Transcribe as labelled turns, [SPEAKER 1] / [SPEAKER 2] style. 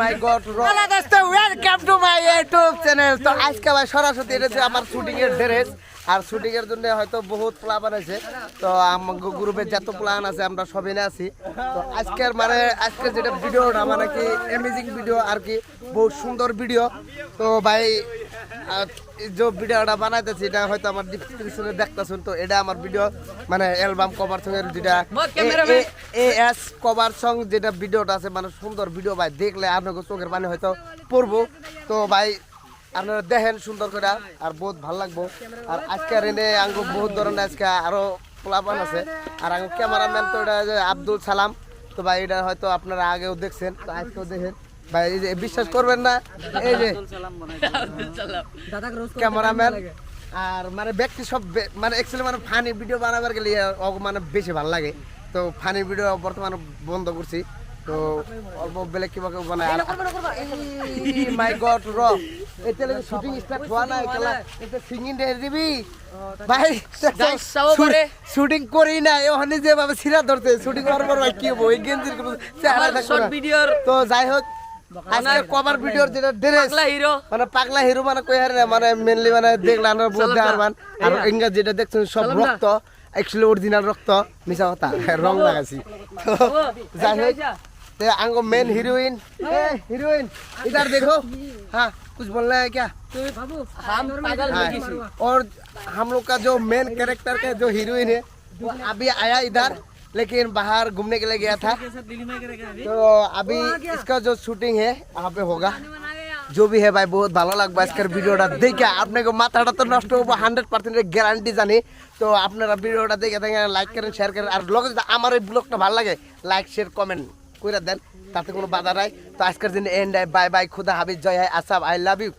[SPEAKER 1] My god welcome to my YouTube channel. তো আজকে ভাই সরাসরি এটা যে আমার শুটিং এর ড্রেস আর শুটিং এর জন্য হয়তো বহুত প্ল্যান আছে। তো আমার গ্রুপে যত প্ল্যান আছে আমরা সবাই না আছি। তো আজকের যেটা ভিডিওটা মানে কি অ্যামেজিং ভিডিও আর কি, বহুত সুন্দর ভিডিও। তো ভাই যে ভিডিওটা বানাইতেছি এটা হয়তো আমার ডিসক্রিপশনে দেখতেছেন। তো এটা আমার ভিডিও মানে অ্যালবাম কভার সং এর যেটা এএস কভার সং যেটা ভিডিওটা আছে, মানে সুন্দর ভিডিও ভাই, দেখলে আপনাকে চোখের পানি হয়তো পড়বো। তো ভাই আপনারা দেখেন সুন্দর করে, আর বহুত ভালো লাগবো। আর আজকে এনে আঙ্গু বহুত ধরনের আজকে আরো প্লাবান আছে। আর আঙ্গু ক্যামেরাম্যান তো এটা আব্দুল সালাম। তো ভাই এটা হয়তো আপনারা আগেও দেখছেন, তো আজকেও দেখেন ভাই। এই যে বিশ্বাস করবেন না, এই যে ক্যামেরাম্যান আর মানে ব্যক্তি সব মানে অ্যাকচুয়ালি মানে ফানি ভিডিও বানাবার গেলে মানে বেশি ভালো লাগে। তো ফানি ভিডিও বর্তমানে বন্ধ করছি। তো অল্প বেলে কিভাবে বানায় মাই গড র এটা শুটিং স্টার্ট হওয়া না, এটা সিঙ্গিং রে দিবি ভাই। শুটিং করি না ওখানে যেভাবে সিরা ধরতে শুটিং করার পর ভাই কি হবো, এই গেঞ্জির কোনো চেহারা থাকবে না। তো যাই হোক আজকে কভার ভিডিওর যেটা ড্রেস মানে পাগলা হিরো মানে কই হারে মানে মেইনলি মানে দেখলাম বলতে পারবেন। আর ইংরেজি যেটা দেখছেন সব রক্ত, অ্যাকচুয়ালি অরিজিনাল রক্ত, মিছা কথা রং লাগাইছি। তো যাই হোক आंगो मेन हीरोइन हीरोइन इधर देखो। हाँ कुछ बोलना है क्या?
[SPEAKER 2] हम पागल
[SPEAKER 1] और हम लोग का जो मेन कैरेक्टर का जो हीरोइन है वो अभी आया इधर, लेकिन बाहर घूमने के लिए गया था। तो अभी इसका जो शूटिंग है यहाँ पे होगा। जो भी है भाई बहुत ভালো লাগবে আজকের ভিডিওটা দেখে। আপনাকে মাথাটা তো নষ্ট হবে 100% গ্যারান্টি জানি। তো আপনারা ভিডিওটা দেখে লাইক করেন, শেয়ার করেন। আর ব্লগে যদি আমার এই ব্লগটা ভালো লাগে লাইক শেয়ার কমেন্ট করে দেন, তাতে কোনো বাধা নাই। তো আজকের দিন এন্ড, বাই বাই, খুদা হাফিজ, জয় হাই আসাব, আই লাভ ইউ।